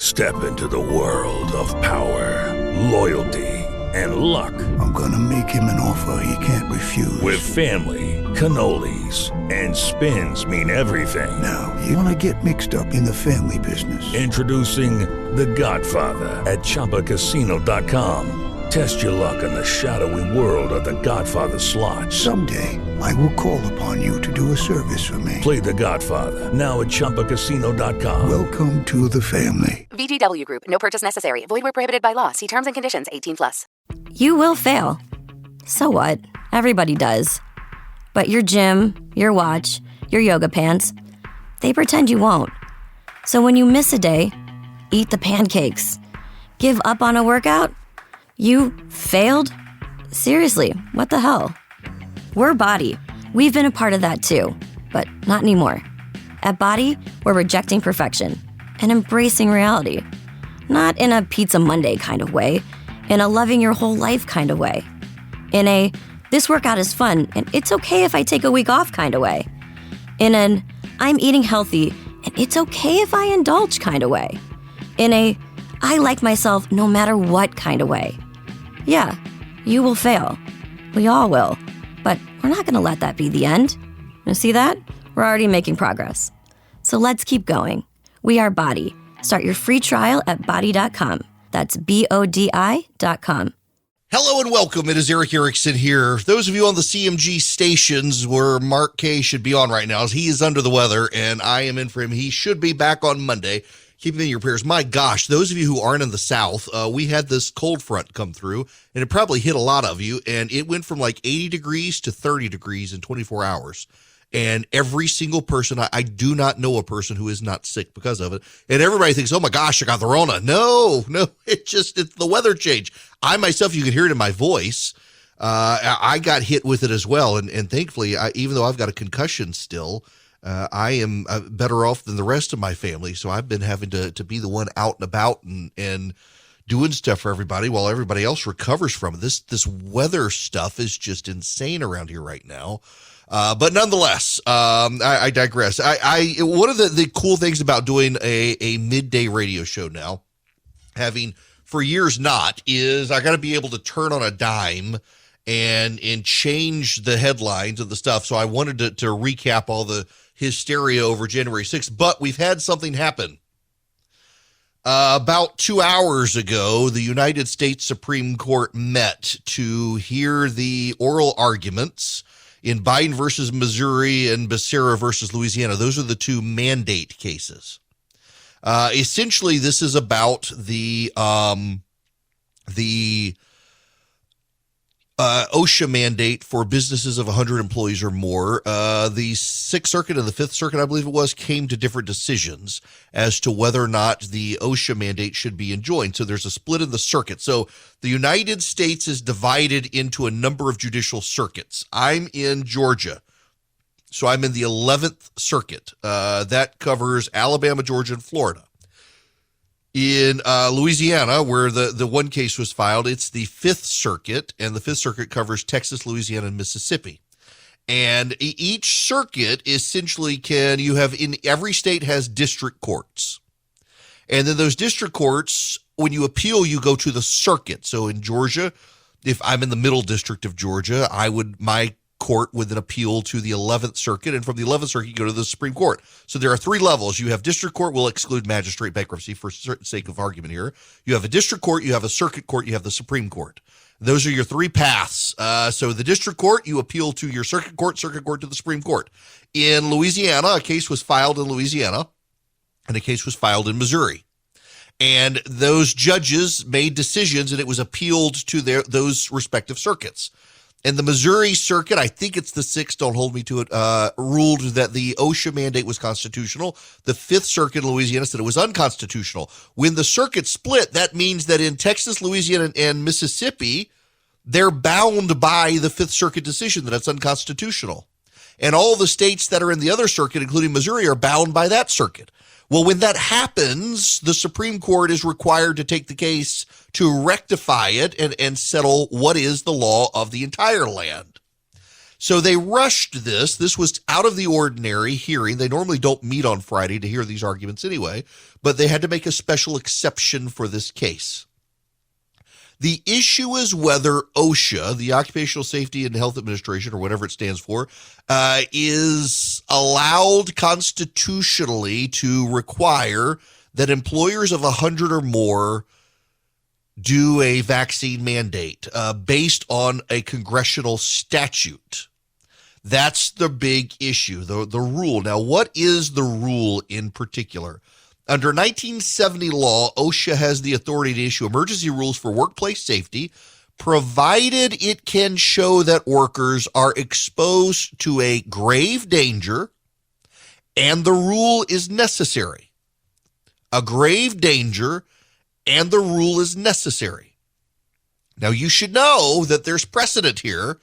Step into the world of power, loyalty, and luck. I'm gonna make him an offer he can't refuse. With family, cannolis, and spins mean everything. Now, you wanna get mixed up in the family business. Introducing The Godfather at ChumbaCasino.com. Test your luck in the shadowy world of The Godfather slot. Someday, I will call upon you to do a service for me. Play The Godfather, now at ChumbaCasino.com. Welcome to the family. VGW Group. No purchase necessary. Void where prohibited by law. See terms and conditions. 18+. You will fail. So what? Everybody does. But your gym, your watch, your yoga pants, they pretend you won't. So when you miss a day, eat the pancakes. Give up on a workout? You failed? Seriously, what the hell? We're Body. We've been a part of that too, but not anymore. At Body, we're rejecting perfection and embracing reality. Not in a Pizza Monday kind of way, in a loving your whole life kind of way. In a, this workout is fun and it's okay if I take a week off kind of way. In an, I'm eating healthy and it's okay if I indulge kind of way. In a, I like myself no matter what kind of way. Yeah, you will fail. We all will. But we're not gonna let that be the end. You see that? We're already making progress. So let's keep going. We are Body. Start your free trial at body.com. That's BODI.com. Hello and welcome. It is Eric Erickson here. Those of you on the CMG stations where Mark K should be on right now, as he is under the weather, and I am in for him. He should be back on Monday. Keep him in your prayers. My gosh, those of you who aren't in the South, we had this cold front come through, and it probably hit a lot of you, and it went from like 80 degrees to 30 degrees in 24 hours. And every single person, I do not know a person who is not sick because of it. And everybody thinks, oh my gosh, I got the Rona. No, it's the weather change. I myself, you can hear it in my voice. I got hit with it as well. And thankfully, even though I've got a concussion still, I am better off than the rest of my family. So I've been having to be the one out and about and doing stuff for everybody while everybody else recovers from it. This weather stuff is just insane around here right now. But nonetheless, I digress. One of the cool things about doing a midday radio show now, having for years not, is I got to be able to turn on a dime and change the headlines of the stuff. So I wanted to recap all the hysteria over January 6th, but we've had something happen. About 2 hours ago, the United States Supreme Court met to hear the oral arguments in Biden versus Missouri and Becerra versus Louisiana. Those are the two mandate cases. Essentially, this is about the OSHA mandate for businesses of 100 employees or more. The Sixth Circuit and the Fifth Circuit, I believe it was, came to different decisions as to whether or not the OSHA mandate should be enjoined. So there's a split in the circuit. So the United States is divided into a number of judicial circuits. I'm in Georgia, so I'm in the 11th Circuit. That covers Alabama, Georgia, and Florida. In Louisiana, where the one case was filed, it's the Fifth Circuit, and the Fifth Circuit covers Texas, Louisiana, and Mississippi. And each circuit essentially in every state has district courts. And then those district courts, when you appeal, you go to the circuit. So in Georgia, if I'm in the middle district of Georgia, my court would then appeal to the 11th Circuit, and from the 11th Circuit, you go to the Supreme Court. So there are three levels. You have district court, we'll exclude magistrate bankruptcy for certain sake of argument here. You have a district court, you have a circuit court, you have the Supreme Court. Those are your three paths. So the district court, you appeal to your circuit court to the Supreme Court. In Louisiana, a case was filed in Louisiana, and a case was filed in Missouri. And those judges made decisions, and it was appealed to those respective circuits. And the Missouri Circuit, I think it's the 6th, don't hold me to it, ruled that the OSHA mandate was constitutional. The Fifth Circuit in Louisiana said it was unconstitutional. When the circuit split, that means that in Texas, Louisiana, and Mississippi, they're bound by the Fifth Circuit decision that it's unconstitutional. And all the states that are in the other circuit, including Missouri, are bound by that circuit. Well, when that happens, the Supreme Court is required to take the case to rectify it and settle what is the law of the entire land. So they rushed this. This was out of the ordinary hearing. They normally don't meet on Friday to hear these arguments anyway, but they had to make a special exception for this case. The issue is whether OSHA, the Occupational Safety and Health Administration, or whatever it stands for, is allowed constitutionally to require that employers of 100 or more do a vaccine mandate based on a congressional statute. That's the big issue, the rule. Now, what is the rule in particular? Under 1970 law, OSHA has the authority to issue emergency rules for workplace safety, provided it can show that workers are exposed to a grave danger and the rule is necessary. A grave danger and the rule is necessary. Now, you should know that there's precedent here,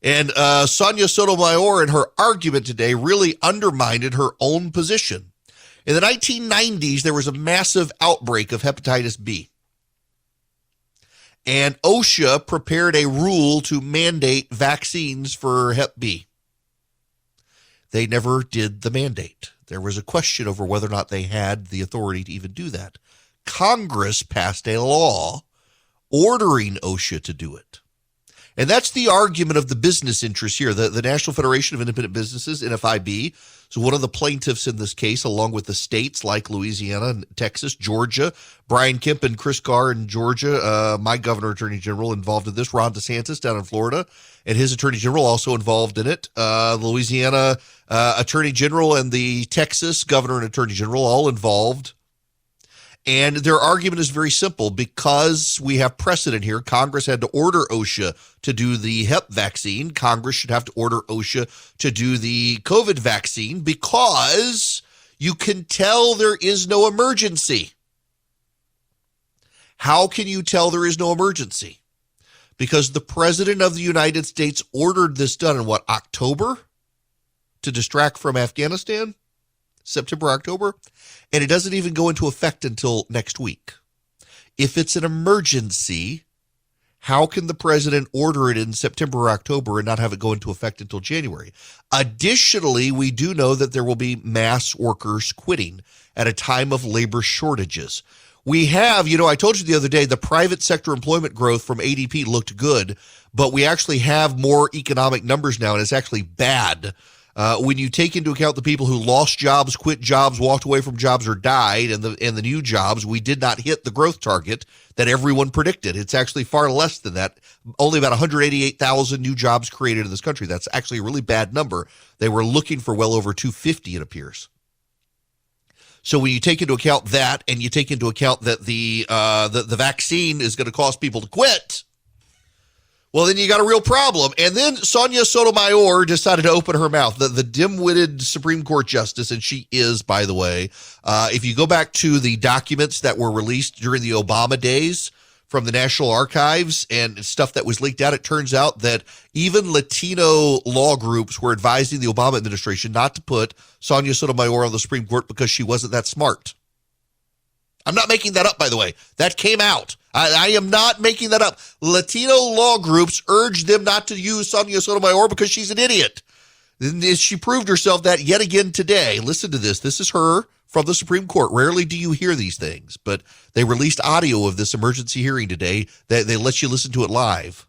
and Sonia Sotomayor in her argument today really undermined her own position. In the 1990s, there was a massive outbreak of hepatitis B. And OSHA prepared a rule to mandate vaccines for Hep B. They never did the mandate. There was a question over whether or not they had the authority to even do that. Congress passed a law ordering OSHA to do it. And that's the argument of the business interests here. The National Federation of Independent Businesses, NFIB, is one of the plaintiffs in this case, along with the states like Louisiana and Texas, Georgia. Brian Kemp and Chris Carr in Georgia, my governor, attorney general, involved in this. Ron DeSantis down in Florida, and his attorney general also involved in it. Louisiana attorney general and the Texas governor and attorney general all involved. And their argument is very simple. Because we have precedent here, Congress had to order OSHA to do the Hep vaccine. Congress should have to order OSHA to do the COVID vaccine because you can tell there is no emergency. How can you tell there is no emergency? Because the President of the United States ordered this done in what, October? To distract from Afghanistan? September, October, and it doesn't even go into effect until next week. If it's an emergency, how can the president order it in September or October and not have it go into effect until January? Additionally, we do know that there will be mass workers quitting at a time of labor shortages. We have, I told you the other day, the private sector employment growth from ADP looked good, but we actually have more economic numbers now, and it's actually bad. When you take into account the people who lost jobs, quit jobs, walked away from jobs, or died, and the new jobs, we did not hit the growth target that everyone predicted. It's actually far less than that. Only about 188,000 new jobs created in this country. That's actually a really bad number. They were looking for well over 250, it appears. So when you take into account that, and you take into account that the vaccine is going to cause people to quit, well, then you got a real problem. And then Sonia Sotomayor decided to open her mouth, the dim-witted Supreme Court justice, and she is, by the way. If you go back to the documents that were released during the Obama days from the National Archives and stuff that was leaked out, it turns out that even Latino law groups were advising the Obama administration not to put Sonia Sotomayor on the Supreme Court because she wasn't that smart. I'm not making that up, by the way. That came out. I am not making that up. Latino law groups urged them not to use Sonia Sotomayor because she's an idiot. She proved herself that yet again today. Listen to this. This is her from the Supreme Court. Rarely do you hear these things, but they released audio of this emergency hearing today. They let you listen to it live.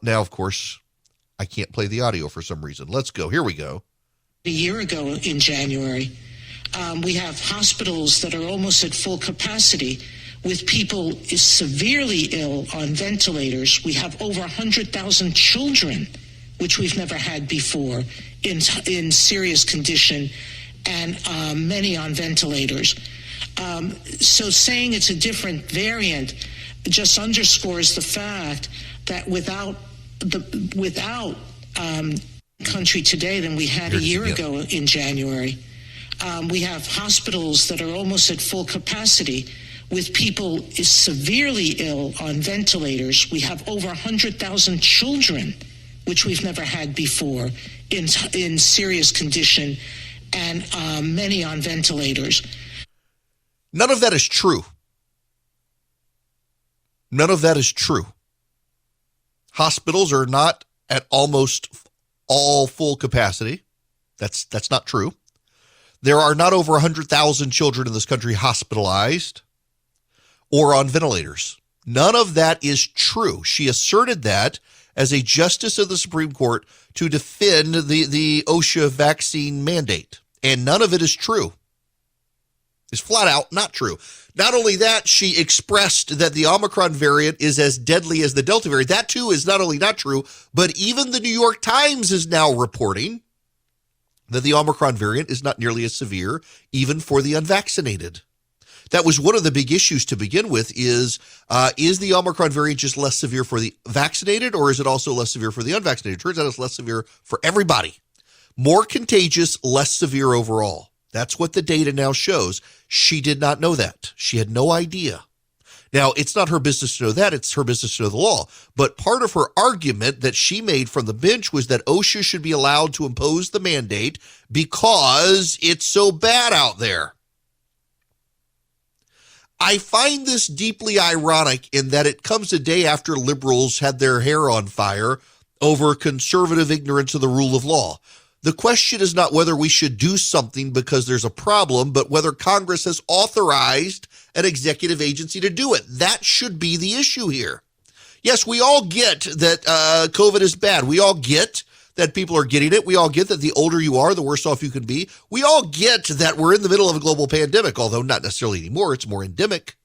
Now, of course, I can't play the audio for some reason. Let's go. Here we go. A year ago in January, we have hospitals that are almost at full capacity with people severely ill on ventilators. We have over 100,000 children, which we've never had before, in serious condition, and many on ventilators. So saying it's a different variant just underscores the fact that without country today than we had a year ago in January. We have hospitals that are almost at full capacity with people severely ill on ventilators. We have over 100,000 children, which we've never had before, in serious condition, and many on ventilators. None of that is true. None of that is true. Hospitals are not at almost all full capacity. That's not true. There are not over 100,000 children in this country hospitalized or on ventilators. None of that is true. She asserted that as a justice of the Supreme Court to defend the OSHA vaccine mandate. And none of it is true. It's flat out not true. Not only that, she expressed that the Omicron variant is as deadly as the Delta variant. That too is not only not true, but even the New York Times is now reporting that the Omicron variant is not nearly as severe, even for the unvaccinated. That was one of the big issues to begin with is the Omicron variant just less severe for the vaccinated, or is it also less severe for the unvaccinated? It turns out it's less severe for everybody. More contagious, less severe overall. That's what the data now shows. She did not know that. She had no idea. Now, it's not her business to know that. It's her business to know the law. But part of her argument that she made from the bench was that OSHA should be allowed to impose the mandate because it's so bad out there. I find this deeply ironic in that it comes a day after liberals had their hair on fire over conservative ignorance of the rule of law. The question is not whether we should do something because there's a problem, but whether Congress has authorized an executive agency to do it. That should be the issue here. Yes, we all get that COVID is bad. We all get that people are getting it. We all get that the older you are, the worse off you can be. We all get that we're in the middle of a global pandemic, although not necessarily anymore. It's more endemic.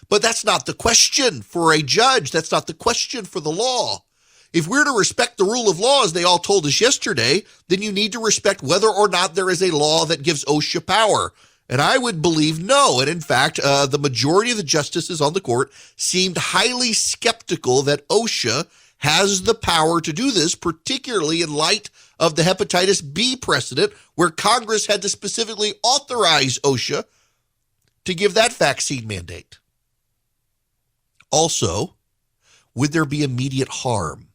But that's not the question for a judge. That's not the question for the law. If we're to respect the rule of law, as they all told us yesterday, then you need to respect whether or not there is a law that gives OSHA power. And I would believe no. And in fact, the majority of the justices on the court seemed highly skeptical that OSHA has the power to do this, particularly in light of the hepatitis B precedent, where Congress had to specifically authorize OSHA to give that vaccine mandate. Also, would there be immediate harm?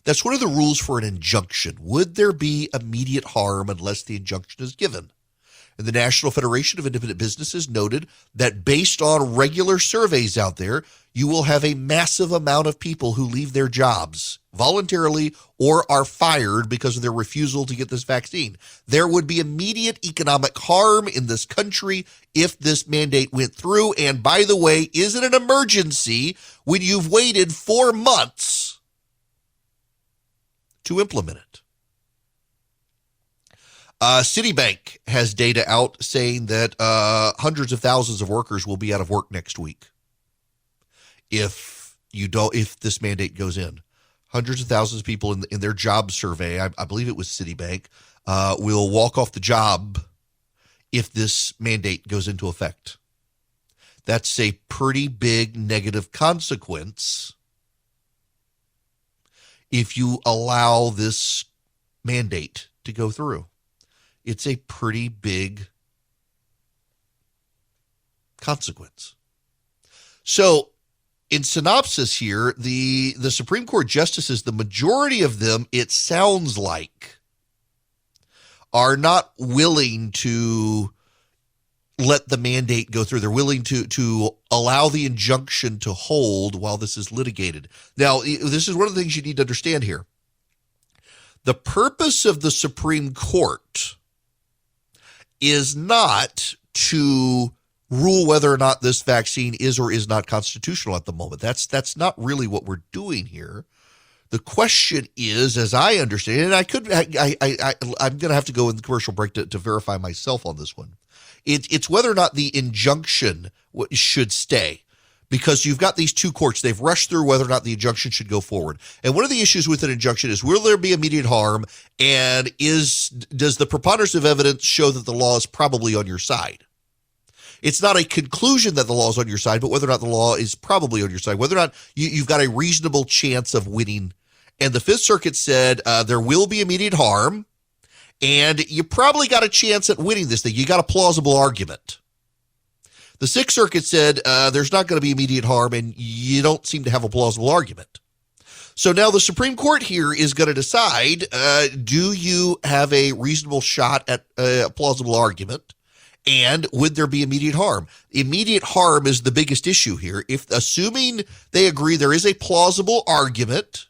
That's one of the rules for an injunction. Would there be immediate harm unless the injunction is given? And the National Federation of Independent Businesses noted that based on regular surveys out there, you will have a massive amount of people who leave their jobs voluntarily or are fired because of their refusal to get this vaccine. There would be immediate economic harm in this country if this mandate went through. And by the way, is it an emergency when you've waited 4 months to implement it? Citibank has data out saying that hundreds of thousands of workers will be out of work next week if this mandate goes in. Hundreds of thousands of people in their job survey, I believe it was Citibank, will walk off the job if this mandate goes into effect. That's a pretty big negative consequence if you allow this mandate to go through. It's a pretty big consequence. So in synopsis here, the Supreme Court justices, the majority of them, it sounds like, are not willing to let the mandate go through. They're willing to allow the injunction to hold while this is litigated. Now, this is one of the things you need to understand here. The purpose of the Supreme Court is not to rule whether or not this vaccine is or is not constitutional at the moment. That's not really what we're doing here. The question is, as I understand it, and I'm going to have to go in the commercial break to verify myself on this one. It's whether or not the injunction should stay, because you've got these two courts. They've rushed through whether or not the injunction should go forward. And one of the issues with an injunction is, will there be immediate harm? And does the preponderance of evidence show that the law is probably on your side? It's not a conclusion that the law is on your side, but whether or not the law is probably on your side, whether or not you've got a reasonable chance of winning. And the Fifth Circuit said there will be immediate harm, and you probably got a chance at winning this thing. You got a plausible argument. The Sixth Circuit said there's not going to be immediate harm, and you don't seem to have a plausible argument. So now the Supreme Court here is going to decide, do you have a reasonable shot at a plausible argument, and would there be immediate harm? Immediate harm is the biggest issue here. If assuming they agree there is a plausible argument,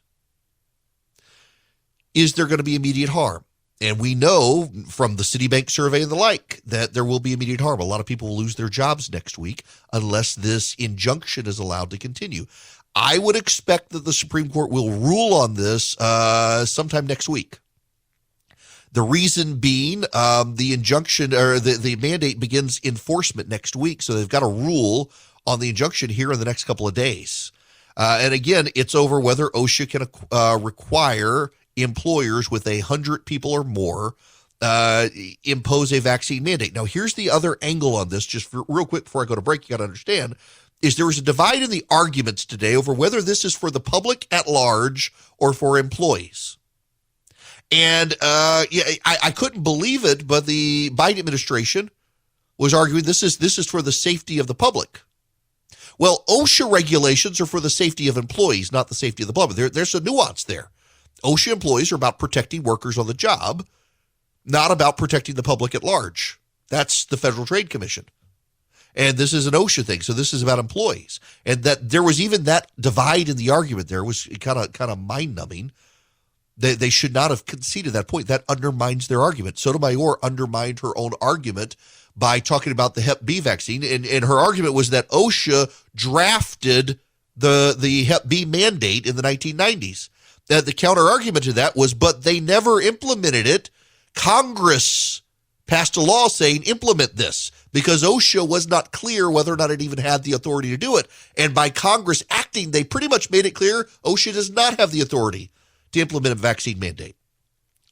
is there going to be immediate harm? And we know from the Citibank survey and the like that there will be immediate harm. A lot of people will lose their jobs next week unless this injunction is allowed to continue. I would expect that the Supreme Court will rule on this sometime next week. The reason being the injunction or the mandate begins enforcement next week. So they've got a rule on the injunction here in the next couple of days. And again, it's over whether OSHA can require employers with 100 people or more impose a vaccine mandate. Now, here's the other angle on this, just real quick before I go to break, you got to understand, is there was a divide in the arguments today over whether this is for the public at large or for employees. And I couldn't believe it, but the Biden administration was arguing this is for the safety of the public. Well, OSHA regulations are for the safety of employees, not the safety of the public. There's a nuance there. OSHA employees are about protecting workers on the job, not about protecting the public at large. That's the Federal Trade Commission. And this is an OSHA thing, so this is about employees. And that there was even that divide in the argument there was kind of mind-numbing. They should not have conceded that point. That undermines their argument. Sotomayor undermined her own argument by talking about the Hep B vaccine. And her argument was that OSHA drafted the Hep B mandate in the 1990s. The counter argument to that was, but they never implemented it. Congress passed a law saying implement this because OSHA was not clear whether or not it even had the authority to do it. And by Congress acting, they pretty much made it clear OSHA does not have the authority to implement a vaccine mandate.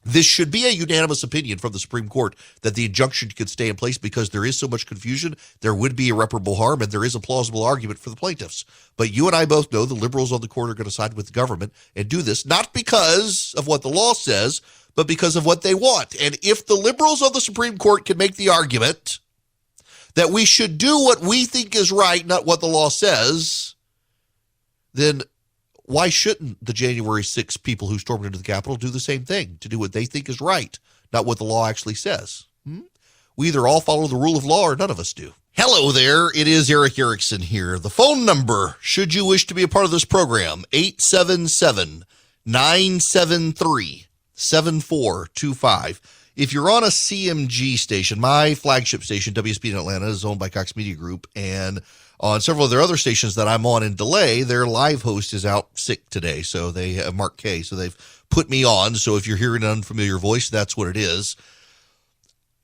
This should be a unanimous opinion from the Supreme Court that the injunction could stay in place because there is so much confusion, there would be irreparable harm, and there is a plausible argument for the plaintiffs. But you and I both know the liberals on the court are going to side with the government and do this, not because of what the law says, but because of what they want. And if the liberals on the Supreme Court can make the argument that we should do what we think is right, not what the law says, then why shouldn't the January 6th people who stormed into the Capitol do the same thing, to do what they think is right, not what the law actually says? We either all follow the rule of law or none of us do. Hello there, it is Eric Erickson here. The phone number, should you wish to be a part of this program, 877-973-7425. If you're on a CMG station, my flagship station, WSB in Atlanta, is owned by Cox Media Group, and on several of their other stations that I'm on in delay, their live host is out sick today. So they have Mark K. So they've put me on. So if you're hearing an unfamiliar voice, that's what it is.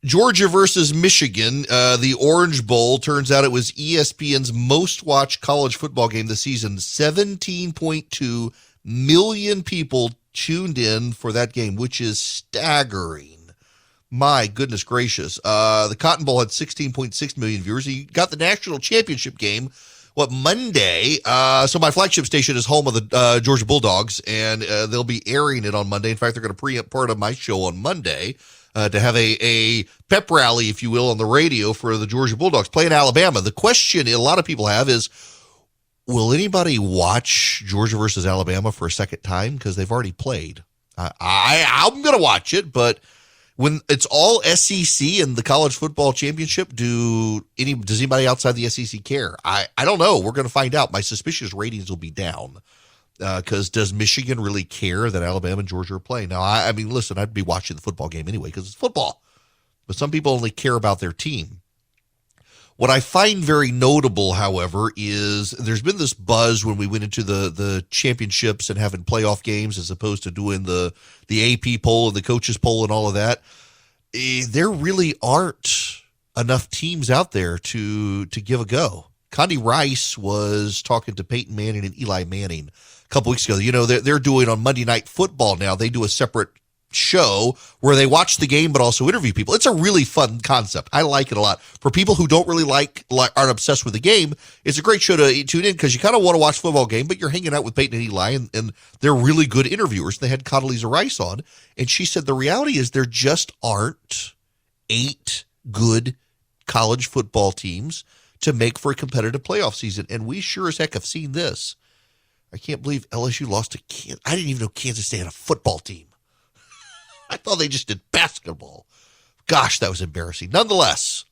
Georgia versus Michigan, the Orange Bowl. Turns out it was ESPN's most watched college football game this season. 17.2 million people tuned in for that game, which is staggering. My goodness gracious. The Cotton Bowl had 16.6 million viewers. You got the national championship game, Monday? So my flagship station is home of the Georgia Bulldogs, and they'll be airing it on Monday. In fact, they're going to preempt part of my show on Monday to have a pep rally, if you will, on the radio for the Georgia Bulldogs playing Alabama. The question a lot of people have is, will anybody watch Georgia versus Alabama for a second time? Because they've already played. I'm going to watch it, but when it's all SEC and the college football championship, does anybody outside the SEC care? I don't know. We're going to find out. My suspicious ratings will be down because does Michigan really care that Alabama and Georgia are playing? Now, I mean, listen, I'd be watching the football game anyway because it's football. But some people only care about their team. What I find very notable, however, is there's been this buzz when we went into the championships and having playoff games as opposed to doing the AP poll and the coaches poll and all of that. There really aren't enough teams out there to give a go. Condi Rice was talking to Peyton Manning and Eli Manning a couple weeks ago. You know, they're doing on Monday Night Football now. They do a separate show where they watch the game but also interview people. It's a really fun concept. I like it a lot. For people who don't really aren't obsessed with the game, it's a great show to tune in because you kind of want to watch football game, but you're hanging out with Peyton and Eli, and they're really good interviewers. They had Condoleezza Rice on, and she said the reality is there just aren't 8 good college football teams to make for a competitive playoff season, and we sure as heck have seen this. I can't believe LSU lost to Kansas. I didn't even know Kansas State had a football team. I thought they just did basketball. Gosh, that was embarrassing. Nonetheless,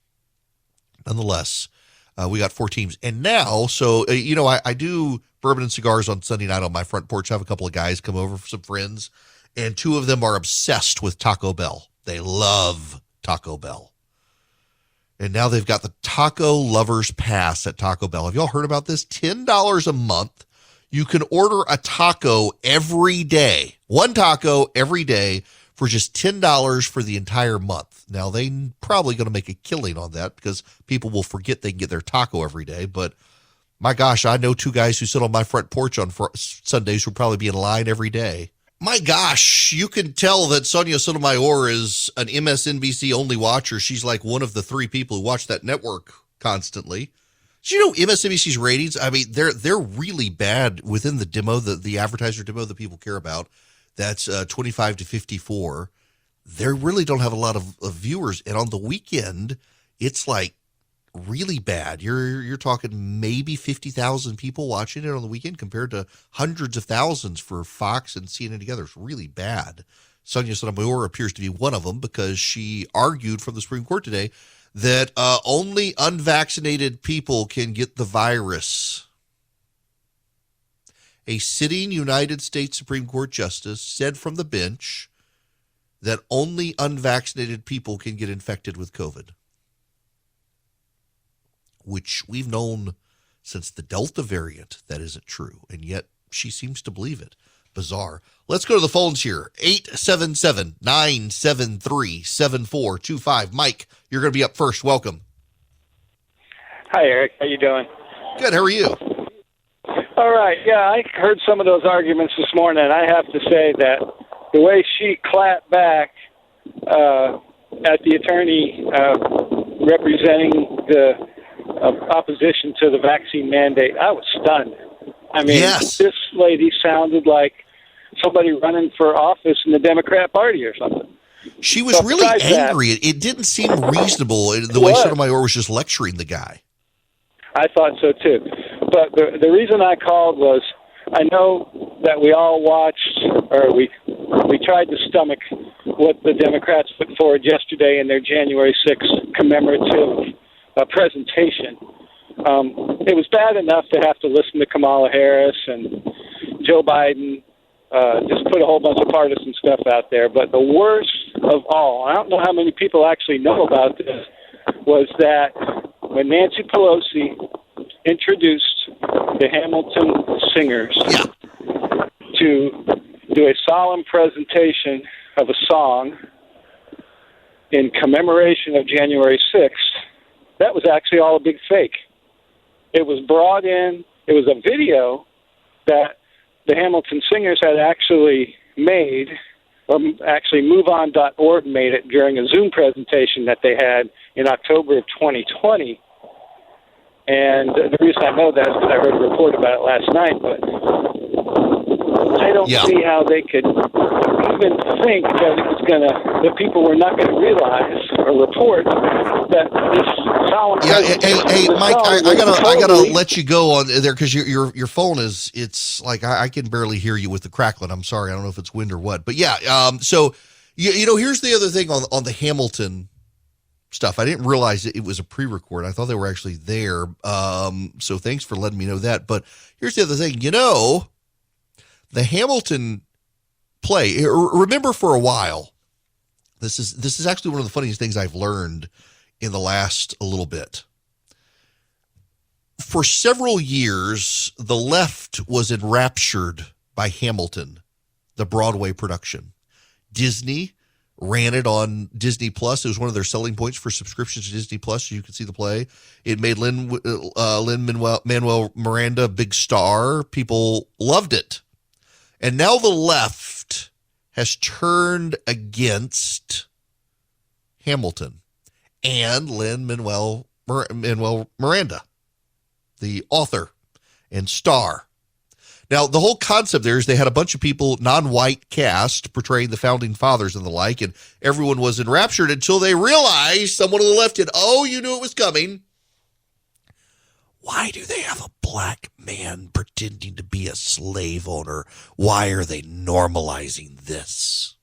we got 4 teams. And now, so, I do bourbon and cigars on Sunday night on my front porch. I have a couple of guys come over for some friends. and two of them are obsessed with Taco Bell. They love Taco Bell. And now they've got the Taco Lovers Pass at Taco Bell. Have y'all heard about this? $10 a month. You can order a taco every day. One taco every day for just $10 for the entire month. Now, they probably going to make a killing on that because people will forget they can get their taco every day. But my gosh, I know two guys who sit on my front porch on Sundays who will probably be in line every day. My gosh, you can tell that Sonia Sotomayor is an MSNBC only watcher. She's like one of the three people who watch that network constantly. Do you know MSNBC's ratings? I mean, they're really bad within the demo, the advertiser demo that people care about. That's 25 to 54. They really don't have a lot of viewers. And on the weekend, it's like really bad. You're talking maybe 50,000 people watching it on the weekend compared to hundreds of thousands for Fox and CNN together. It's really bad. Sonia Sotomayor appears to be one of them because she argued from the Supreme Court today that only unvaccinated people can get the virus. A sitting United States Supreme Court justice said from the bench that only unvaccinated people can get infected with COVID, which we've known since the Delta variant that isn't true, and yet she seems to believe it. Bizarre. Let's go to the phones here. 877-973-7425. Mike, you're going to be up first. Welcome. Hi, Eric. How you doing? Good. How are you? All right. Yeah, I heard some of those arguments this morning, and I have to say that the way she clapped back at the attorney representing the opposition to the vaccine mandate, I was stunned. I mean, yes. This lady sounded like somebody running for office in the Democrat Party or something. She was really angry. It didn't seem reasonable the way Sotomayor was just lecturing the guy. I thought so too. But the reason I called was I know that we all watched, or we tried to stomach what the Democrats put forward yesterday in their January 6th commemorative presentation. It was bad enough to have to listen to Kamala Harris and Joe Biden just put a whole bunch of partisan stuff out there. But the worst of all, I don't know how many people actually know about this, was that when Nancy Pelosi introduced the Hamilton Singers to do a solemn presentation of a song in commemoration of January 6th, that was actually all a big fake. It was brought in, it was a video that the Hamilton Singers had actually made, or actually MoveOn.org made it during a Zoom presentation that they had in October of 2020. And the reason I know that is because I heard a report about it last night, but I don't see how they could even think that it was that people were not going to realize or report that this solemn. Hey, Mike, I gotta let you go on there because your phone it's like I can barely hear you with the crackling. I'm sorry, I don't know if it's wind or what, but yeah. So you know, here's the other thing on the Hamilton stuff. I didn't realize it was a pre-record. I thought they were actually there. So thanks for letting me know that. But here's the other thing. You know, the Hamilton play. Remember, for a while, this is actually one of the funniest things I've learned in the last a little bit. For several years, the left was enraptured by Hamilton, the Broadway production. Disney ran it on Disney Plus. It was one of their selling points for subscriptions to Disney Plus, so you could see the play. It made Lin-Manuel Miranda a big star. People loved it. And now the left has turned against Hamilton and Lin-Manuel Miranda, the author and star. Now, the whole concept there is they had a bunch of people, non-white cast, portraying the founding fathers and the like, and everyone was enraptured until they realized, someone on the left did, you knew it was coming. Why do they have a black man pretending to be a slave owner? Why are they normalizing this?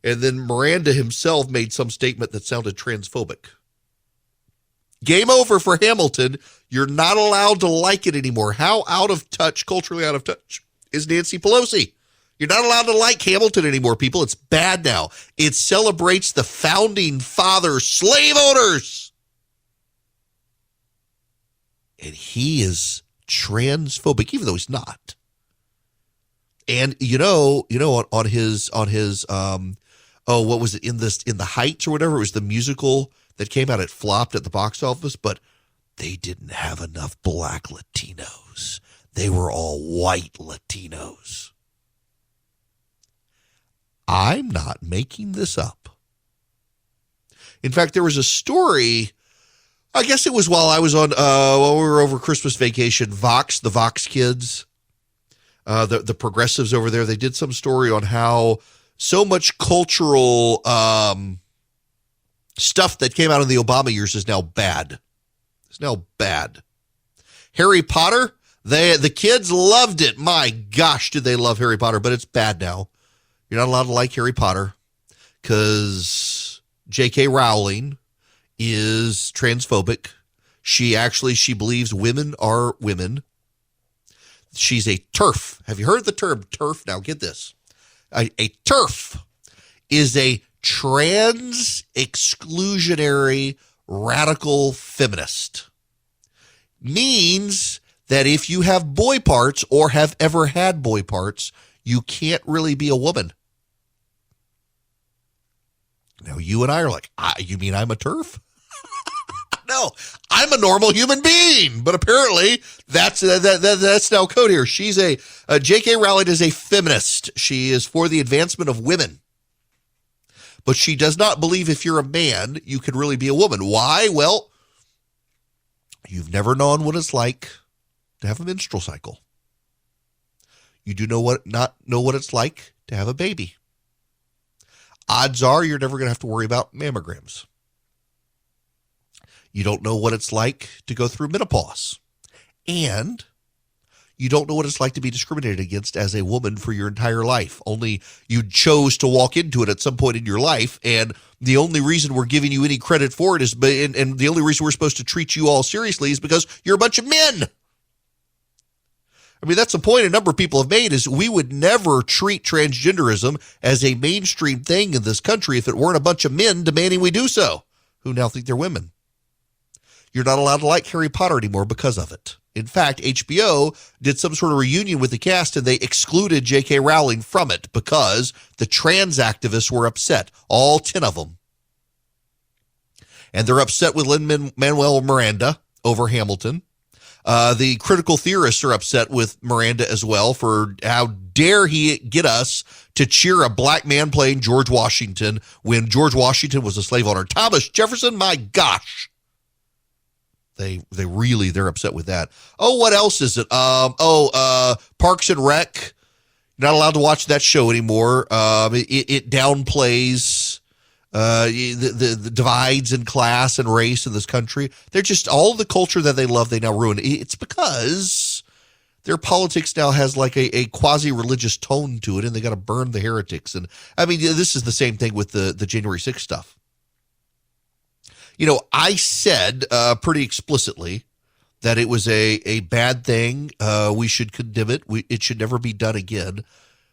And then Miranda himself made some statement that sounded transphobic. Game over for Hamilton. You're not allowed to like it anymore. How out of touch, culturally out of touch, is Nancy Pelosi? You're not allowed to like Hamilton anymore, people. It's bad now. It celebrates the founding fathers, slave owners. And he is transphobic, even though he's not. And on his what was it, in the Heights or whatever, it was the musical that came out, it flopped at the box office, but they didn't have enough black Latinos. They were all white Latinos. I'm not making this up. In fact, there was a story, I guess it was while I was while we were over Christmas vacation, the Vox kids, the progressives over there, they did some story on how so much cultural stuff that came out in the Obama years is now bad. It's now bad. Harry Potter, the kids loved it. My gosh, did they love Harry Potter, but it's bad now. You're not allowed to like Harry Potter because J.K. Rowling is transphobic. She believes women are women. She's a TERF. Have you heard the term TERF? Now get this. A TERF is a trans exclusionary radical feminist. Means that if you have boy parts or have ever had boy parts, you can't really be a woman. Now, you and I are like, you mean I'm a TERF? No, I'm a normal human being. But apparently, that's now code here. She's J.K. Rowling is a feminist. She is for the advancement of women. But she does not believe if you're a man, you can really be a woman. Why? Well, you've never known what it's like to have a menstrual cycle. You do not know what it's like to have a baby. Odds are you're never going to have to worry about mammograms. You don't know what it's like to go through menopause. And you don't know what it's like to be discriminated against as a woman for your entire life. Only you chose to walk into it at some point in your life. And the only reason we're giving you any credit for it is, and the only reason we're supposed to treat you all seriously is because you're a bunch of men. I mean, that's the point a number of people have made is we would never treat transgenderism as a mainstream thing in this country if it weren't a bunch of men demanding we do so, who now think they're women. You're not allowed to like Harry Potter anymore because of it. In fact, HBO did some sort of reunion with the cast and they excluded J.K. Rowling from it because the trans activists were upset, all 10 of them. And they're upset with Lin-Manuel Miranda over Hamilton. The critical theorists are upset with Miranda as well for how dare he get us to cheer a black man playing George Washington when George Washington was a slave owner. Thomas Jefferson, my gosh. They're upset with that. Oh, what else is it? Parks and Rec. You're not allowed to watch that show anymore. It downplays the divides in class and race in this country. They're just all the culture that they love, they now ruin. It's because their politics now has like a quasi-religious tone to it, and they got to burn the heretics. And I mean, this is the same thing with the January 6th stuff. You know, I said pretty explicitly that it was a bad thing. We should condemn it. It should never be done again.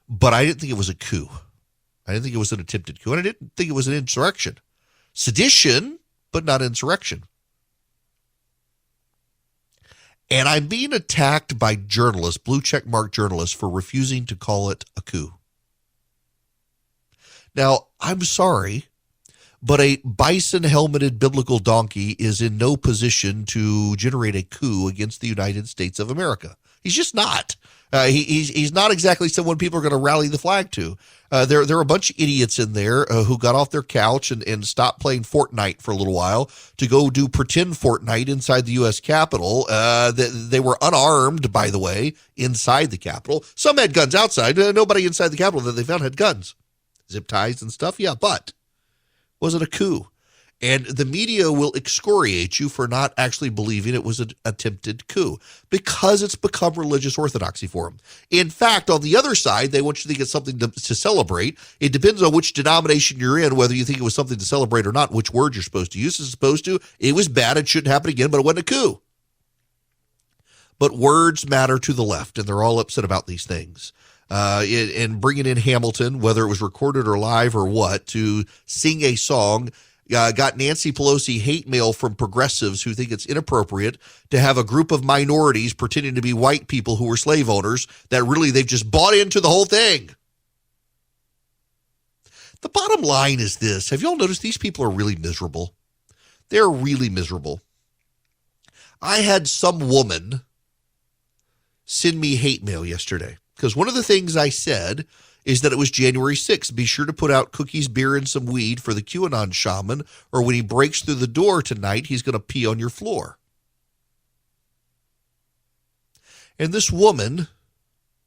But I didn't think it was a coup. I didn't think it was an attempted coup. And I didn't think it was an insurrection. Sedition, but not insurrection. And I'm being attacked by journalists, blue check mark journalists, for refusing to call it a coup. Now, I'm sorry, but a bison-helmeted biblical donkey is in no position to generate a coup against the United States of America. He's just not. He's not exactly someone people are going to rally the flag to. There are a bunch of idiots in there who got off their couch and stopped playing Fortnite for a little while to go do pretend Fortnite inside the U.S. Capitol. They were unarmed, by the way, inside the Capitol. Some had guns outside. Nobody inside the Capitol that they found had guns. Zip ties and stuff, yeah, but was it a coup? And the media will excoriate you for not actually believing it was an attempted coup because it's become religious orthodoxy for them. In fact, on the other side, they want you to think it's something to celebrate. It depends on which denomination you're in, whether you think it was something to celebrate or not, which word you're supposed to use. As opposed to, it was bad, it shouldn't happen again, but it wasn't a coup. But words matter to the left, and they're all upset about these things. and bringing in Hamilton, whether it was recorded or live or what, to sing a song. Got Nancy Pelosi hate mail from progressives who think it's inappropriate to have a group of minorities pretending to be white people who were slave owners that really they've just bought into the whole thing. The bottom line is this. Have y'all noticed these people are really miserable? They're really miserable. I had some woman send me hate mail yesterday because one of the things I said is that it was January 6th. Be sure to put out cookies, beer, and some weed for the QAnon shaman, or when he breaks through the door tonight, he's going to pee on your floor. And this woman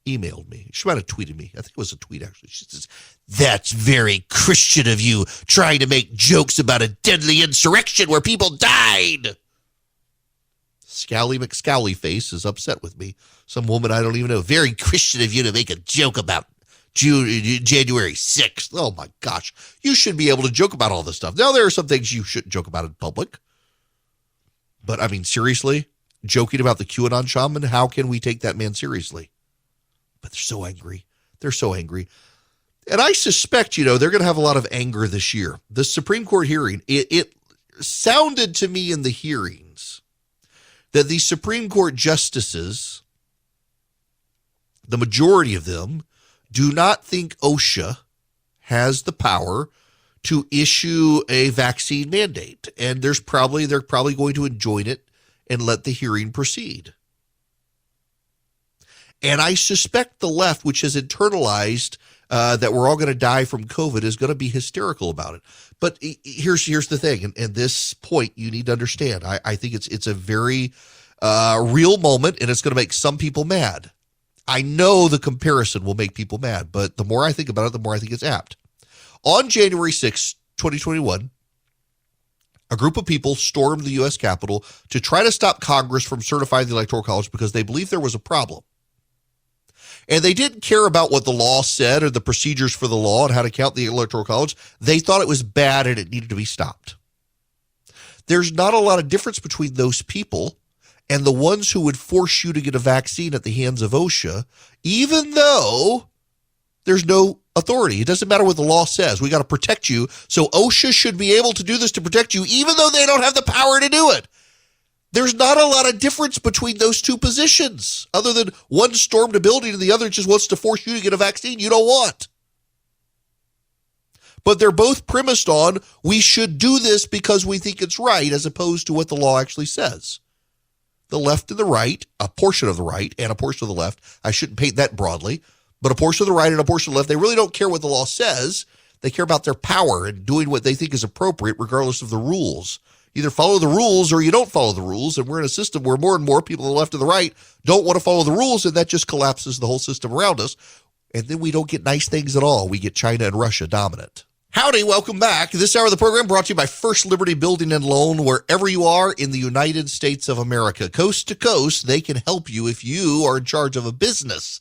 emailed me. She might have tweeted me. I think it was a tweet, actually. She says, "That's very Christian of you, trying to make jokes about a deadly insurrection where people died." Scowly McScowly face is upset with me. Some woman I don't even know. Very Christian of you to make a joke about January 6th. Oh, my gosh. You should be able to joke about all this stuff. Now, there are some things you shouldn't joke about in public. But, I mean, seriously, joking about the QAnon shaman, how can we take that man seriously? But they're so angry. They're so angry. And I suspect, they're going to have a lot of anger this year. The Supreme Court hearing, it sounded to me in the hearings that the Supreme Court justices, the majority of them, do not think OSHA has the power to issue a vaccine mandate. And they're probably going to enjoin it and let the hearing proceed. And I suspect the left, which has internalized that we're all going to die from COVID, is going to be hysterical about it. But here's the thing, and this point you need to understand. I think it's a very real moment, and it's going to make some people mad. I know the comparison will make people mad, but the more I think about it, the more I think it's apt. On January 6, 2021, a group of people stormed the U.S. Capitol to try to stop Congress from certifying the Electoral College because they believed there was a problem. And they didn't care about what the law said or the procedures for the law and how to count the Electoral College. They thought it was bad and it needed to be stopped. There's not a lot of difference between those people and the ones who would force you to get a vaccine at the hands of OSHA, even though there's no authority. It doesn't matter what the law says. We got to protect you. So OSHA should be able to do this to protect you, even though they don't have the power to do it. There's not a lot of difference between those two positions, other than one stormed a building and the other just wants to force you to get a vaccine you don't want. But they're both premised on we should do this because we think it's right, as opposed to what the law actually says. The left and the right, a portion of the right and a portion of the left, I shouldn't paint that broadly, but a portion of the right and a portion of the left, they really don't care what the law says. They care about their power and doing what they think is appropriate regardless of the rules. Either follow the rules or you don't follow the rules, and we're in a system where more and more people on the left and the right don't want to follow the rules, and that just collapses the whole system around us, and then we don't get nice things at all. We get China and Russia dominant. Howdy, welcome back. This hour of the program brought to you by First Liberty Building and Loan, wherever you are in the United States of America. Coast to coast, they can help you if you are in charge of a business.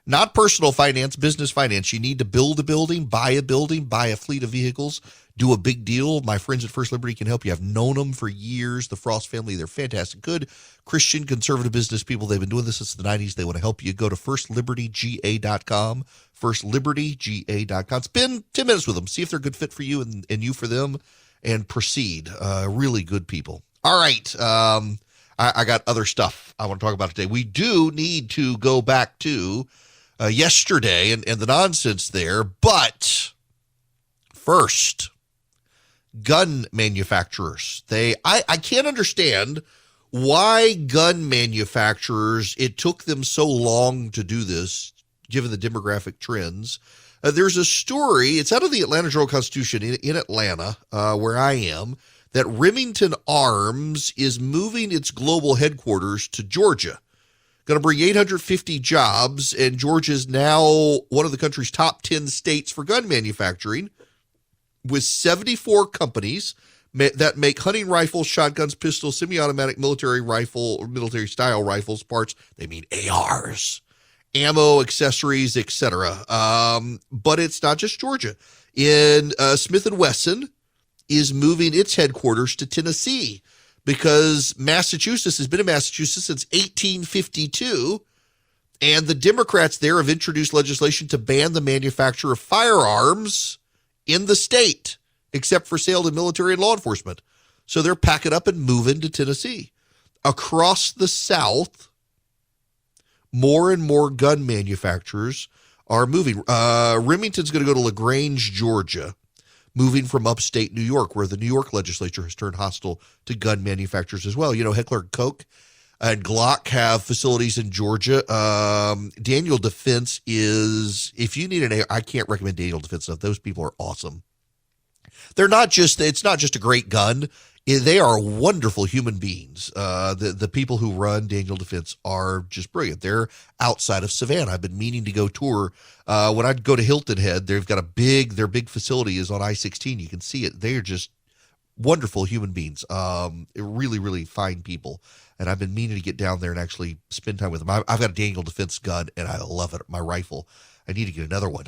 Not personal finance, business finance. You need to build a building, buy a fleet of vehicles, do a big deal. My friends at First Liberty can help you. I've known them for years. The Frost family, they're fantastic. Good Christian conservative business people. They've been doing this since the 90s. They want to help you. Go to firstlibertyga.com. firstlibertyga.com. Spend 10 minutes with them. See if they're a good fit for you and you for them, and proceed. Really good people. All right. I got other stuff I want to talk about today. We do need to go back to yesterday and the nonsense there. But first, gun manufacturers. I can't understand why gun manufacturers, it took them so long to do this, given the demographic trends. There's a story, it's out of the Atlanta Journal-Constitution in Atlanta, where I am, that Remington Arms is moving its global headquarters to Georgia. Going to bring 850 jobs, and Georgia is now one of the country's top 10 states for gun manufacturing, with 74 companies that make hunting rifles, shotguns, pistols, semi-automatic military rifle or military-style rifles, parts. They mean ARs, ammo, accessories, etc. But it's not just Georgia. In Smith & Wesson is moving its headquarters to Tennessee because Massachusetts has been in Massachusetts since 1852, And the Democrats there have introduced legislation to ban the manufacture of firearms in the state, except for sale to military and law enforcement. So they're packing up and moving to Tennessee. Across the South, more and more gun manufacturers are moving. Remington's going to go to LaGrange, Georgia, moving from upstate New York, where the New York legislature has turned hostile to gun manufacturers as well. You know, Heckler & Koch and Glock have facilities in Georgia. Daniel Defense is, if you need I can't recommend Daniel Defense stuff. Those people are awesome. It's not just a great gun. They are wonderful human beings. The people who run Daniel Defense are just brilliant. They're outside of Savannah. I've been meaning to go tour. When I go to Hilton Head, they've got their big facility is on I-16. You can see it. They're just wonderful human beings. Really, really fine people. And I've been meaning to get down there and actually spend time with them. I've got a Daniel Defense gun, and I love it. My rifle. I need to get another one.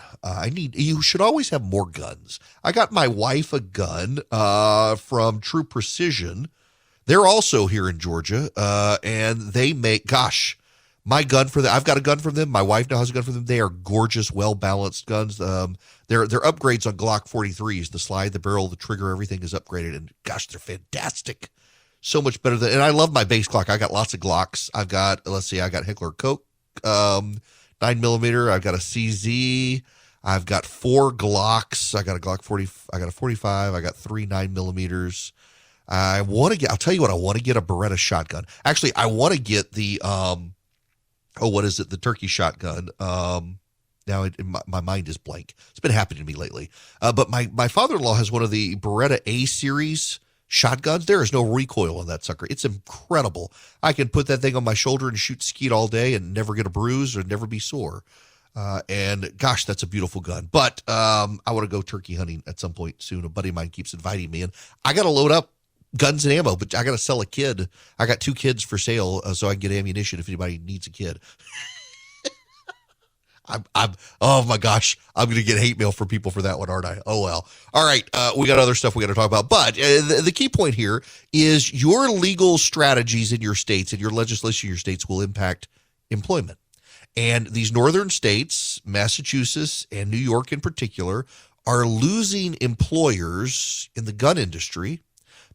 You should always have more guns. I got my wife a gun from True Precision. They're also here in Georgia, and they make, my gun for them. I've got a gun from them. My wife now has a gun from them. They are gorgeous, well-balanced guns. They're upgrades on Glock 43s. The slide, the barrel, the trigger, everything is upgraded, and gosh, they're fantastic. So much better than, and I love my base Glock. I got lots of Glocks. I got Heckler & Koch, 9mm. I've got a CZ. I've got 4 Glocks. I got a Glock 40. I got a 45. I got 3 9mm. I'll tell you what, I want to get a Beretta shotgun. Actually, I want to get the, the turkey shotgun. Now my mind is blank. It's been happening to me lately. But my father-in-law has one of the Beretta A-series shotguns. There is no recoil on that sucker. It's incredible. I can put that thing on my shoulder and shoot skeet all day and never get a bruise or never be sore. And gosh, that's a beautiful gun. But I want to go turkey hunting at some point soon. A buddy of mine keeps inviting me, and I got to load up guns and ammo, but I got to sell a kid. I got 2 kids for sale, so I can get ammunition if anybody needs a kid. Oh my gosh, I'm going to get hate mail from people for that one, aren't I? Oh well. All right, we got other stuff we got to talk about. But the key point here is your legal strategies in your states and your legislation in your states will impact employment. And these northern states, Massachusetts and New York in particular, are losing employers in the gun industry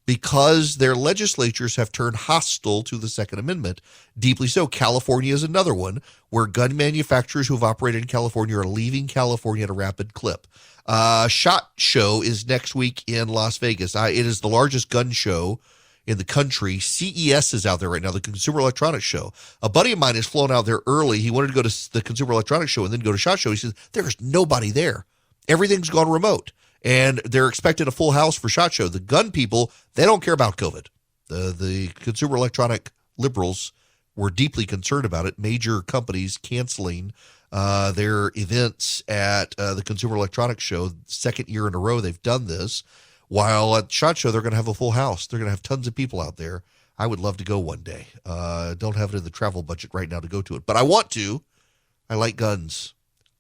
because their legislatures have turned hostile to the Second Amendment. Deeply so. California is another one where gun manufacturers who have operated in California are leaving California at a rapid clip. SHOT Show is next week in Las Vegas. It is the largest gun show in the country. CES is out there right now, the Consumer Electronics Show. A buddy of mine has flown out there early. He wanted to go to the Consumer Electronics Show and then go to SHOT Show. He says, there's nobody there. Everything's gone remote. And they're expecting a full house for SHOT Show. The gun people, they don't care about COVID. The consumer electronic liberals were deeply concerned about it. Major companies canceling their events at the Consumer Electronics Show. Second year in a row they've done this. While at SHOT Show, they're going to have a full house. They're going to have tons of people out there. I would love to go one day. Don't have it in the travel budget right now to go to it. But I want to. I like guns.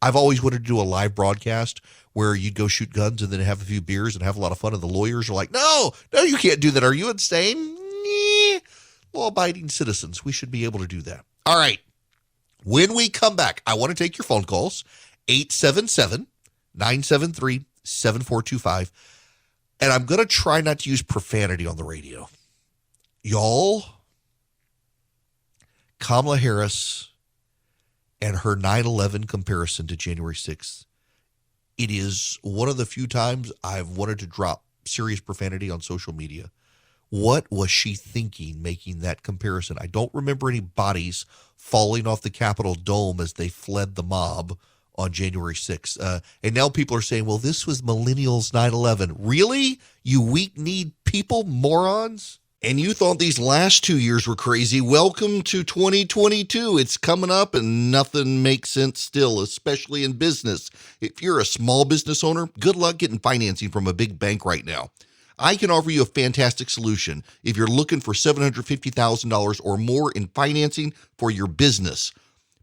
I've always wanted to do a live broadcast where you'd go shoot guns and then have a few beers and have a lot of fun. And the lawyers are like, no, you can't do that. Are you insane? Law-abiding citizens. We should be able to do that. All right. When we come back, I want to take your phone calls, 877-973-7425. And I'm going to try not to use profanity on the radio. Y'all, Kamala Harris and her 9/11 comparison to January 6th, it is one of the few times I've wanted to drop serious profanity on social media. What was she thinking making that comparison? I don't remember any bodies falling off the Capitol dome as they fled the mob on January 6th. And now people are saying, well, this was millennials 9/11. Really? You weak-kneed people, morons? And you thought these last 2 years were crazy. Welcome to 2022. It's coming up and nothing makes sense still, especially in business. If you're a small business owner, good luck getting financing from a big bank right now. I can offer you a fantastic solution if you're looking for $750,000 or more in financing for your business.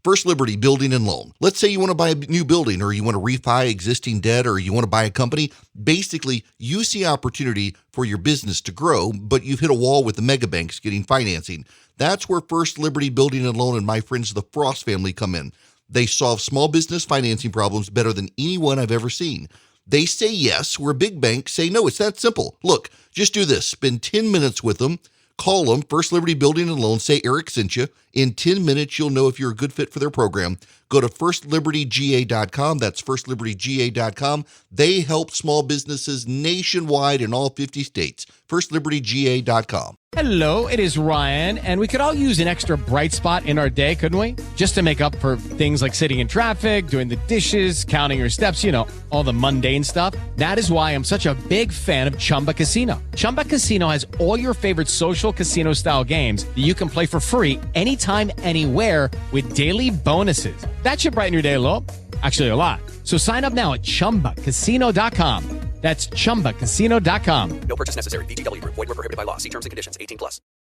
First Liberty Building and Loan. Let's say you want to buy a new building, or you want to refi existing debt, or you want to buy a company. Basically, you see opportunity for your business to grow, but you've hit a wall with the mega banks getting financing. That's where First Liberty Building and Loan and my friends, the Frost family, come in. They solve small business financing problems better than anyone I've ever seen. They say yes, where big banks say no. It's that simple. Look, just do this. Spend 10 minutes with them. Call them, First Liberty Building and Loan. Say Eric sent you. In 10 minutes, you'll know if you're a good fit for their program. Go to firstlibertyga.com. That's firstlibertyga.com. They help small businesses nationwide in all 50 states. firstlibertyga.com. Hello, it is Ryan, and we could all use an extra bright spot in our day, couldn't we? Just to make up for things like sitting in traffic, doing the dishes, counting your steps, you know, all the mundane stuff. That is why I'm such a big fan of Chumba Casino. Chumba Casino has all your favorite social casino-style games that you can play for free anytime, anywhere with daily bonuses. That should brighten your day a little. Actually, a lot. So sign up now at ChumbaCasino.com. That's ChumbaCasino.com. No purchase necessary. VGW Group. Void where prohibited by law. See terms and conditions. 18+.